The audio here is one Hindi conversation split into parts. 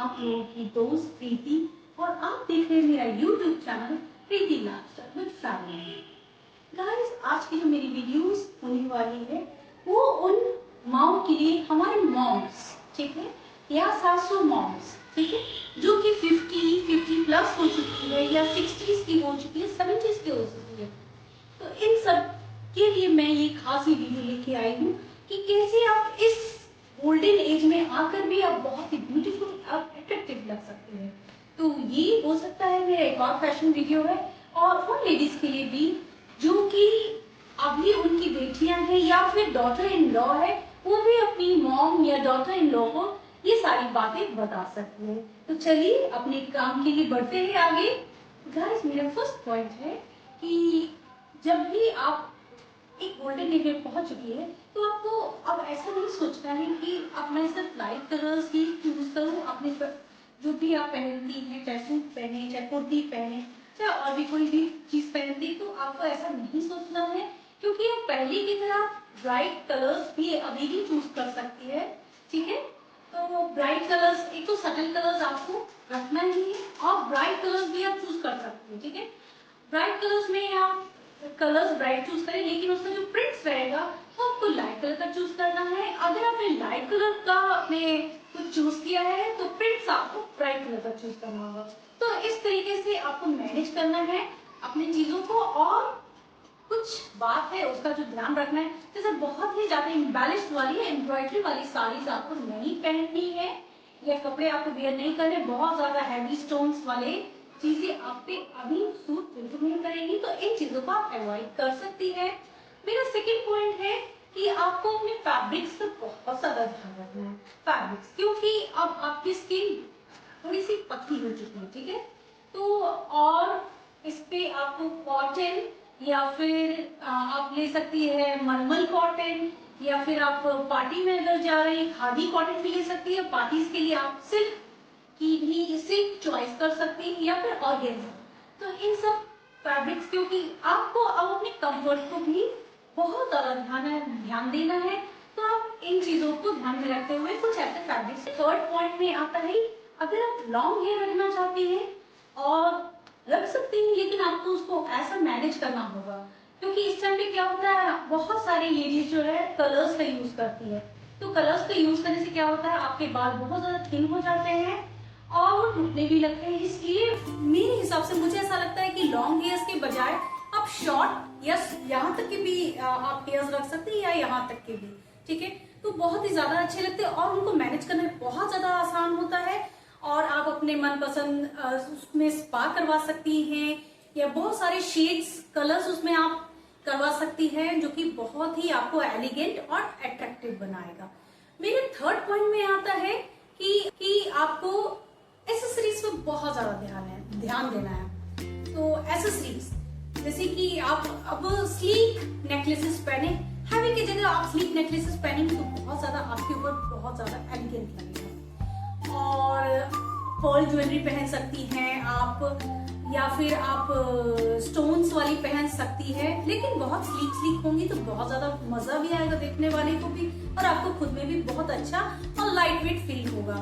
आप लोगों की दोस्त प्रीति और आप देख रहे हैं मेरा YouTube channel Preeti lifestyle with family. Guys, आज की जो मेरी वीडियोस होने वाली है वो उन माओ के लिए, हमारे मॉम्स, ठीक है, या सासू मॉम्स, ठीक है, जो कि 50 प्लस हो चुकी है या 60s की हो चुकी है, 70s की हो चुकी है। तो इन सब के लिए मैं ये खास ही वीडियो लेके आई हूँ कि कैसे आप इस गोल्डन एज में आकर भी आप बहुत ही ब्यूटीफुल और अट्रैक्टिव लग सकते हैं। तो ये हो सकता है मेरा एक और फैशन वीडियो है, और उन लेडीज के लिए भी जो कि अभी उनकी बेटियां हैं या फिर डॉटर इन लॉ है, वो भी अपनी मॉम या डॉटर इन लॉ को ये सारी बातें बता सकते हैं। तो चलिए अपने काम के लिए बढ़ते हैं आगे। गाइस, मेरा फर्स्ट पॉइंट है कि जब भी आप एक गोल्डन एज में पहुंच चुकी है तो आपको अब ऐसा नहीं सोचना है कि अब मैं सिर्फ लाइट कलर्स ही चूज करूं अपने जो भी आप पहनती हैं, चाहे सूट पहने, चाहे कुर्ती पहने, चाहे और भी कोई भी चीज पहनती, तो आपको ऐसा नहीं सोचना है, क्योंकि आप पहले की तरह ब्राइट कलर्स भी अभी भी चूज कर सकती है। ठीक है, तो ब्राइट कलर्स, एक तो सटल कलर्स आपको रखना ही है और ब्राइट कलर्स भी आप चूज कर सकते हैं। ठीक है, ब्राइट कलर्स में आप कलर्स ब्राइट चूज करें, लेकिन उसमें जो प्रिंट्स रहेगा वो आपको लाइट कलर का चूज करना है। अगर आपने लाइट कलर का आपने कुछ चूज किया है तो प्रिंट्स आपको ब्राइट कलर का चूज करना होगा। तो इस तरीके से आपको मैनेज करना है अपनी चीजों को। और कुछ बात है उसका जो ध्यान रखना है, जैसे बहुत ही ज्यादा इम्बैलिश्ड वाली एम्ब्रॉयडरी वाली साड़ीज आपको नहीं पहननी है, या कपड़े आपको वेयर नहीं करने, बहुत ज्यादा हैवी स्टोन्स वाले चीजें आप पे अभी सूट बिल्कुल नहीं करेंगी, तो इन चीजों को आप अवॉइड कर सकती है। मेरा सेकंड पॉइंट है कि आपको अपने फैब्रिक्स का बहुत ज्यादा ध्यान रखना है। फैब्रिक्स, क्योंकि अब आपकी स्किन थोड़ी सी पतली हो चुकी है, ठीक है, तो और इस पे आपको कॉटन या फिर आप ले सकती है मलमल कॉटन, या फिर आप पार्टी में अगर जा रहे हैं खादी कॉटन भी ले सकती है। पार्टीज के लिए आप सिल्क की भी सिल्क चॉइस कर सकती हैं, या फिर ऑर्गेन्जा। तो इन सब फैब्रिक्स, क्योंकि आपको अब अपने कंफर्ट को भी बहुत ज्यादा ध्यान देना है, तो आप इन चीजों को ध्यान में रखते हुए कुछ ऐसे फैब्रिक्स। थर्ड पॉइंट में आता है, अगर आप लॉन्ग हेयर रखना चाहती हैं और रख सकती हैं, लेकिन आपको उसको ऐसा मैनेज करना होगा, क्योंकि इस टाइम पे क्या होता है, बहुत सारी लेडीज जो है कलर्स का यूज करती है। तो कलर्स का यूज करने से क्या होता है, आपके बाल बहुत ज्यादा थिन हो जाते हैं और वो टूटने भी लगते हैं। इसलिए मेरे हिसाब से मुझे ऐसा लगता है कि लॉन्ग हेयर्स के बजाय आप शॉर्ट या यहाँ तक के भी आप हेयर्स रख सकते हैं, या यहाँ तक के भी, ठीक है, तो बहुत ही ज्यादा अच्छे लगते हैं और उनको मैनेज करना बहुत ज्यादा आसान होता है। और आप अपने मनपसंद उसमें स्पा करवा सकती हैं, या बहुत सारे शेड्स कलर्स उसमें आप करवा सकती हैं, जो कि बहुत ही आपको एलिगेंट और अट्रैक्टिव बनाएगा। मेरे थर्ड पॉइंट में आता है कि आपको एसेसरीज पे बहुत ज्यादा ध्यान देना है। तो एसेसरीज जैसे कि आप अब स्लीक नेकलेसेस पहने, हैवी की जगह आप स्लीक नेकलेसेस पहनेंगे तो बहुत ज्यादा आपके ऊपर बहुत ज्यादा एलिगेंट लगेगा। और पर्ल ज्वेलरी पहन सकती हैं आप, या फिर आप स्टोन्स वाली पहन सकती है, लेकिन बहुत स्लीक होंगी तो बहुत ज्यादा मजा भी आएगा देखने वाले को भी, और आपको खुद में भी बहुत अच्छा और लाइट वेट फील होगा।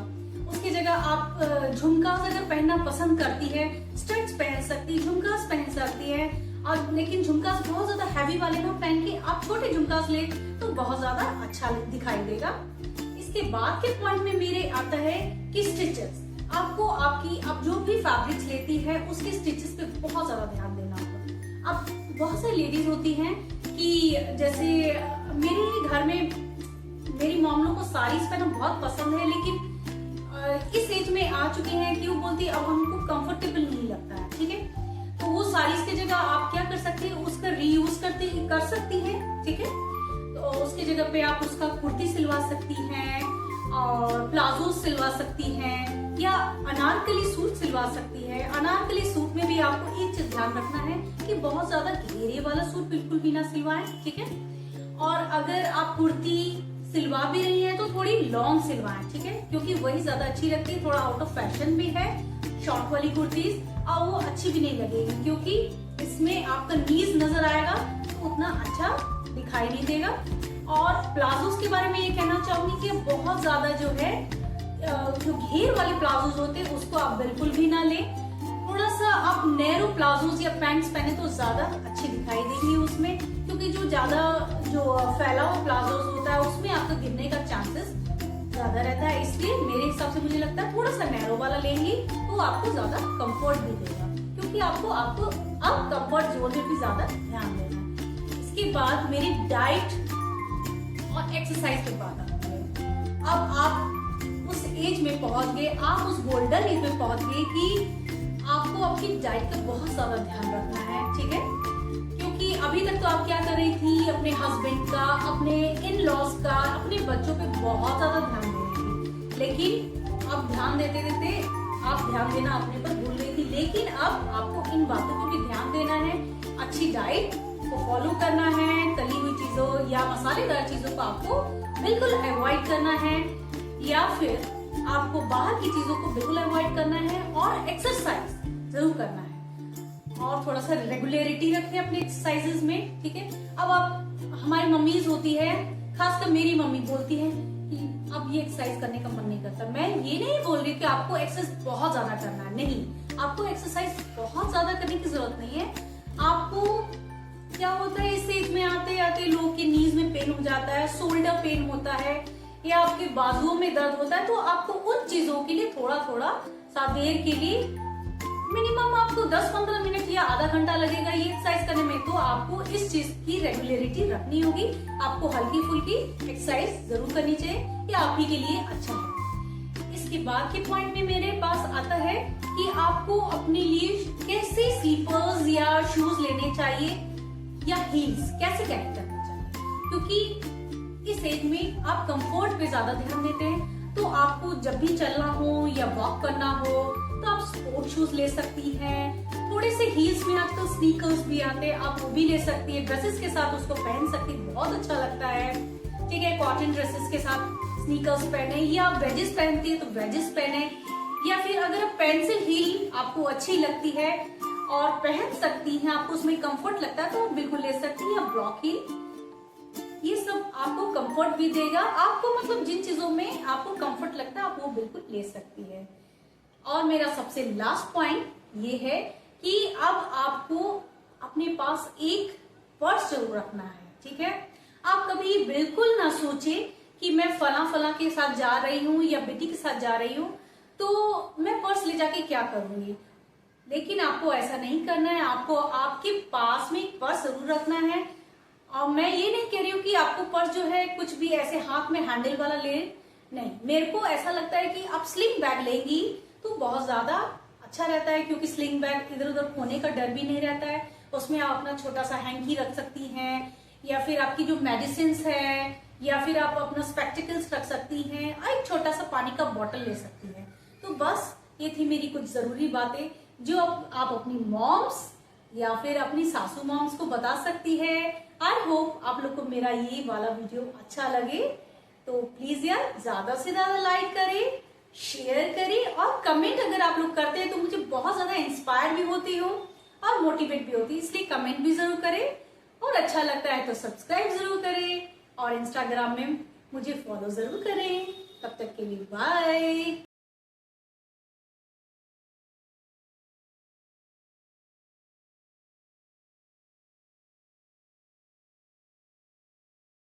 उसकी जगह आप झुमकास अगर पहनना पसंद करती है, स्टड्स पहन सकती है, झुमकास पहन सकती है, और लेकिन झुमकास बहुत ज्यादा हैवी वाले ना पहन के आप छोटे झुमकास ले तो बहुत ज्यादा अच्छा दिखाई देगा। इसके बाद के पॉइंट में मेरे आता है कि स्टिचेस, आपको आप जो भी फैब्रिक्स लेती है उसके स्टिचेस पे बहुत ज्यादा ध्यान देना होगा। अब बहुत सारी लेडीज होती हैं कि जैसे मेरे घर में मेरी मॉम लोग को साड़ीज पहनना बहुत पसंद है, लेकिन इस एज में आ चुके हैं कि वो बोलती है अब हमको कंफर्टेबल नहीं लगता है, ठीक है, तो वो साड़ीज की जगह आप क्या कर सकते हैं, उसका रीयूज कर सकती हैं, ठीक है, तो उसकी जगह पे आप उसका कुर्ती सिलवा सकती हैं और प्लाजो सिलवा सकती हैं, या अनारकली सूट सिलवा सकती है। अनारकली सूट में भी आपको एक चीज ध्यान रखना है कि बहुत ज्यादा घेरे वाला सूट बिल्कुल भी ना सिलवाएं, ठीक है, और अगर आप कुर्ती सिलवा भी रही है तो थोड़ी लॉन्ग सिलवाएं, ठीक है, क्योंकि वही ज्यादा अच्छी लगती है। थोड़ा आउट ऑफ फैशन भी है शॉर्ट वाली कुर्तीज, और वो अच्छी भी नहीं लगेगी, क्योंकि इसमें आपका नीज नजर आएगा तो उतना अच्छा दिखाई नहीं देगा। और प्लाजोस के बारे में ये कहना चाहूंगी कि बहुत ज्यादा जो है जो घेर वाले प्लाजोज होते हैं उसको आप बिल्कुल भी ना लें। थोड़ा सा आप नैरो प्लाजोज या पैंट्स पहने तो ज्यादा अच्छे दिखाई देंगे उसमें, क्योंकि जो ज्यादा जो फैला हुआ प्लाजोज होता है उसमें आपका गिरने का चांसेस ज्यादा रहता है। इसलिए मेरे हिसाब से मुझे लगता है थोड़ा सा नैरो वाला लेंगे तो आपको ज्यादा कंफर्ट भी देगा, क्योंकि आपको अब कंफर्ट जोन में भी ज्यादा ध्यान देना है। इसके बाद मेरी डाइट और एक्सरसाइज की बात आती है। अब आप उस एज में पहुंच गए, आप उस गोल्डन एज में पहुंच गए कि आपको अपनी डाइट का बहुत ज्यादा ध्यान रखना है, ठीक है। क्योंकि अभी तक तो आप क्या कर रही थी, अपने हस्बैंड का, अपने इन लॉज का, अपने बच्चों पे बहुत ज्यादा ध्यान दे रही थी, लेकिन अब ध्यान देते देते आप ध्यान देना अपने पर भूल गई थी। लेकिन अब आपको इन बातों को भी ध्यान देना है, अच्छी डाइट को फॉलो करना है, तली हुई चीजों या मसालेदार चीजों को आपको बिल्कुल अवॉइड करना है, या फिर आपको बाहर की चीजों को बिल्कुल अवॉइड करना है, और एक्सरसाइज जरूर करना है, और थोड़ा सा रेगुलरिटी रखें अपने एक्सरसाइजेज में, ठीक है। अब आप हमारी मम्मीज होती है, खासकर मेरी मम्मी बोलती है कि अब ये एक्सरसाइज करने का मन नहीं करता। मैं ये नहीं बोल रही कि आपको एक्सरसाइज बहुत ज्यादा करना है, नहीं, आपको एक्सरसाइज बहुत ज्यादा करने की जरूरत नहीं है। आपको क्या होता है, इस एज में आते आते लोग के नीज में पेन हो जाता है, शोल्डर पेन होता है, या आपके बाजुओं में दर्द होता है, तो आपको उन चीजों के लिए थोड़ा थोड़ा सा देर के लिए मिनिमम आपको 10-15 मिनट या आधा घंटा लगेगा ये एक्सरसाइज करने में। तो आपको इस चीज की रेगुलरिटी रखनी होगी, आपको हल्की फुल्की एक्सरसाइज जरूर करनी चाहिए, ये आप ही के लिए अच्छा है। इसके बाद के पॉइंट में मेरे पास आता है कि आपको अपने लिए कैसे स्लीपर्स या शूज लेने चाहिए, या हील्स कैसे कैरी करना चाहिए, क्योंकि इस एज में आप कंफर्ट पे ज्यादा ध्यान देते हैं। तो आपको जब भी चलना हो या वॉक करना हो तो आप स्पोर्ट शूज ले सकती हैं। थोड़े से हील्स में आजकल स्नीकर्स भी आते हैं, आप वो भी ले सकती है, ड्रेसेस के साथ उसको पहन सकती है, बहुत अच्छा लगता है, ठीक है। कॉटन ड्रेसेस के साथ स्नीकर्स पहने, या आप वेजेस पहनती है तो वेजेस पहने, या फिर अगर पेंसिल हील आपको अच्छी लगती है और पहन सकती हैं, आपको उसमें कंफर्ट लगता है तो आप बिल्कुल ले सकती हैं, या ब्लॉक हील, ये सब आपको कंफर्ट भी देगा। आपको मतलब जिन चीजों में आपको कंफर्ट लगता है आप वो बिल्कुल ले सकती है। और मेरा सबसे लास्ट पॉइंट ये है कि अब आपको अपने पास एक पर्स जरूर रखना है, ठीक है। आप कभी बिल्कुल ना सोचे कि मैं फला के साथ जा रही हूँ या बेटी के साथ जा रही हूँ तो मैं पर्स ले जाके क्या करूंगी, लेकिन आपको ऐसा नहीं करना है। आपको आपके पास में एक पर्स जरूर रखना है। और मैं ये नहीं कह रही हूँ कि आपको पर्स जो है कुछ भी ऐसे हाथ में हैंडल वाला ले, नहीं, मेरे को ऐसा लगता है कि आप स्लिंग बैग लेंगी तो बहुत ज्यादा अच्छा रहता है, क्योंकि स्लिंग बैग इधर उधर खोने का डर भी नहीं रहता है। उसमें आप अपना छोटा सा हैंकी रख सकती हैं, या फिर आपकी जो मेडिसिन है, या फिर आप अपना स्पेक्टिकल्स रख सकती हैं, और एक छोटा सा पानी का बॉटल ले सकती हैं। तो बस ये थी मेरी कुछ जरूरी बातें जो आप अपनी मॉम्स या फिर अपनी सासू मॉम्स को बता सकती है। आई होप आप लोग को मेरा ये वाला वीडियो अच्छा लगे, तो प्लीज यार ज्यादा से ज्यादा लाइक करें, शेयर करें, और कमेंट अगर आप लोग करते हैं तो मुझे बहुत ज्यादा इंस्पायर भी होती हूँ और मोटिवेट भी होती है, इसलिए कमेंट भी जरूर करें, और अच्छा लगता है तो सब्सक्राइब जरूर करें, और इंस्टाग्राम में मुझे फॉलो जरूर करें। तब तक के लिए बाय।